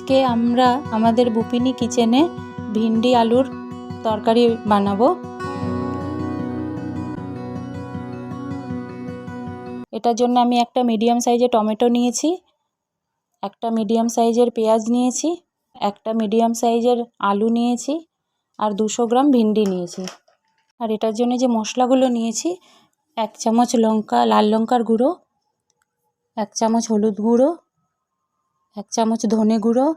আজকে আমরা আমাদের বুপিনি কিচেনে ভিন্ডি আলুর তরকারি বানাবো। এটার জন্য আমি একটা মিডিয়াম সাইজের টমেটো নিয়েছি, একটা মিডিয়াম সাইজের পেঁয়াজ নিয়েছি, একটা মিডিয়াম সাইজের আলু নিয়েছি আর 200 গ্রাম ভিন্ডি নিয়েছি। আর এটার জন্য যে মশলাগুলো নিয়েছি, 1 চামচ লাল লঙ্কার গুঁড়ো, 1 চামচ হলুদ গুঁড়ো, 1 চামচ ধনে গুঁড়ো,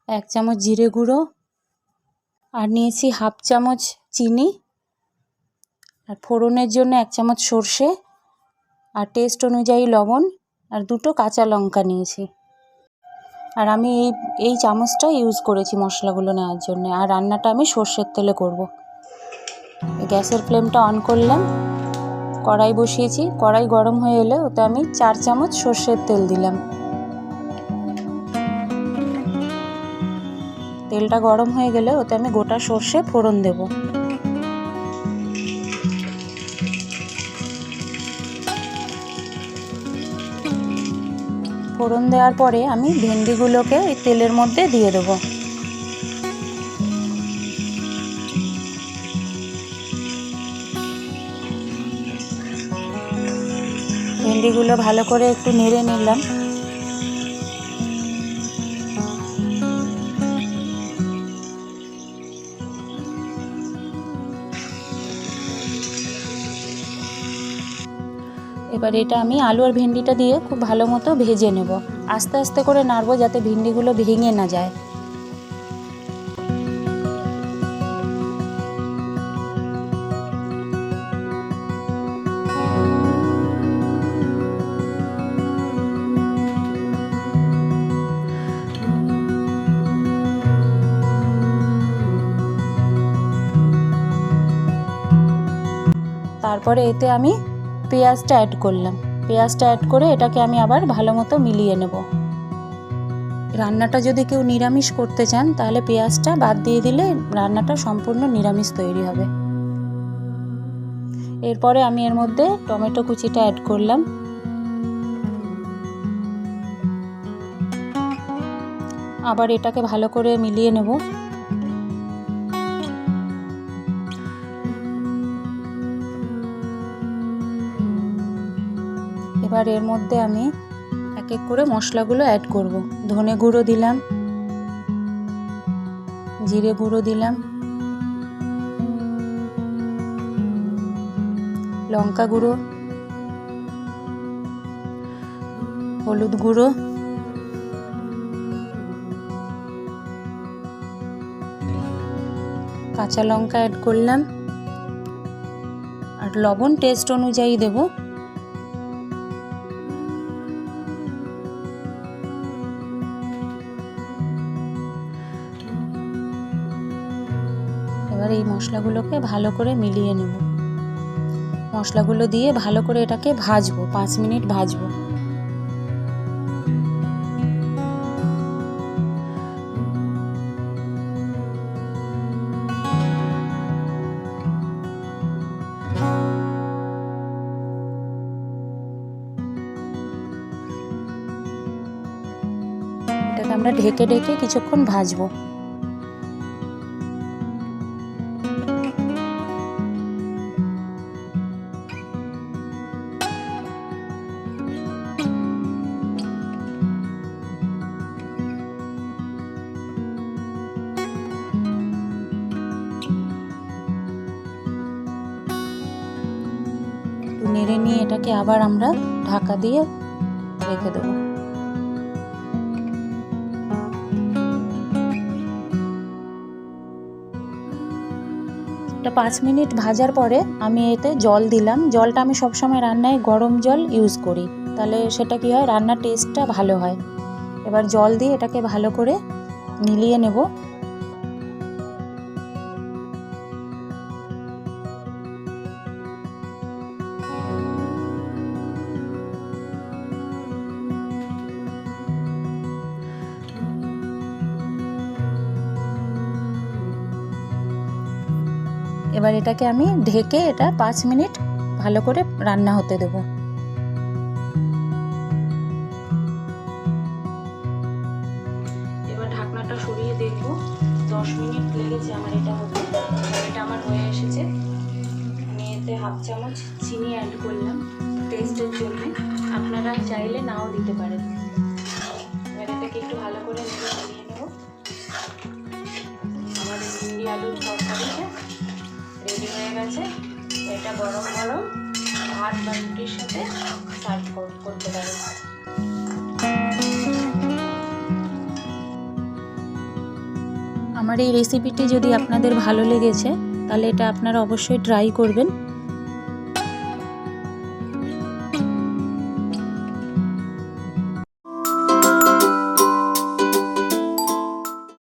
1 চামচ জিরে গুঁড়ো, আর নিয়েছি হাফ চামচ চিনি, আর ফোড়নের জন্য 1 চামচ সর্ষে, আর টেস্ট অনুযায়ী লবণ, আর 2টো কাঁচা লঙ্কা নিয়েছি। আর আমি এই চামচটা ইউজ করেছি মশলাগুলো নেওয়ার জন্য। আর রান্নাটা আমি সর্ষের তেলে করব। গ্যাসের ফ্লেমটা অন করলাম, কড়াই বসিয়েছি। কড়াই গরম হয়ে এলে ওতে আমি 4 চামচ সর্ষের তেল দিলাম। তেলটা গরম হয়ে গেলে ওতে আমি গোটা সর্ষে ফোড়ন দেব। ফোড়ন দেওয়ার পরে আমি ভেন্ডিগুলোকে এই তেলের মধ্যে দিয়ে দেব। ভেন্ডিগুলো ভালো করে একটু নেড়ে নিলাম। এবার এটা আমি আলু আর ভেন্ডিটা দিয়ে খুব ভালো মতো ভেজে নেব। আস্তে আস্তে করে নাড়বো যাতে ভেন্ডিগুলো ভেঙে না যায়। তারপরে এতে আমি পেঁয়াজটা অ্যাড করলাম। পেঁয়াজটা অ্যাড করে এটাকে আমি আবার ভালো মতো মিলিয়ে নেব। রান্নাটা যদি কেউ নিরামিষ করতে চান তাহলে পেঁয়াজটা বাদ দিয়ে দিলে রান্নাটা সম্পূর্ণ নিরামিষ তৈরি হবে। এরপরে আমি এর মধ্যে টমেটো কুচিটা অ্যাড করলাম। আবার এটাকে ভালো করে মিলিয়ে নেব। এবার এর মধ্যে আমি এক এক করে মশলাগুলো অ্যাড করব। ধনে গুঁড়ো দিলাম, জিরে গুঁড়ো দিলাম, লঙ্কা গুঁড়ো, হলুদ গুঁড়ো, কাঁচা লঙ্কা অ্যাড করলাম, আর লবণ টেস্ট অনুযায়ী দেব। এবার এই মশলাগুলোকে ভালো করে মিলিয়ে নেব। মশলাগুলো দিয়ে ভালো করে এটাকে ভাজবো, 5 মিনিট ভাজবো। এটাকে আমরা ঢেকে ঢেকে কিছুক্ষণ ভাজবো। নেড়ে নিয়ে এটাকে আবার আমরা ঢাকা দিয়ে রেখে দেব। এটা 5 মিনিট ভাজার পরে আমি এতে জল দিলাম। জলটা আমি সবসময় রান্নায় গরম জল ইউজ করি, তাহলে সেটা কি হয়, রান্নার টেস্টটা ভালো হয়। এবার জল দিয়ে এটাকে ভালো করে মিলিয়ে নেব। এবার এটাকে আমি ঢেকে এটা 5 মিনিট ভালো করে রান্না হতে দেব। মিনিট লেগেছে আমার এটা হতে। এটা আমার হয়ে এসেছে। আমি এতে হাফ চামচ চিনি অ্যাড করলাম টেস্টের জন্যে, আপনারা চাইলে নাও দিতে পারেন। এবার এটাকে একটু ভালো করে মিলিয়ে নেব। আমাদের ভিন্ডি আলুর তরকারিটা রেডি হয়ে গেছে। এটা গরম গরম ভাত বা রুটির সাথে সার্ভ করতে পারেন। আমার এই রেসিপিটি যদি আপনাদের ভালো লেগেছে তাহলে এটা আপনারা অবশ্যই ট্রাই করবেন।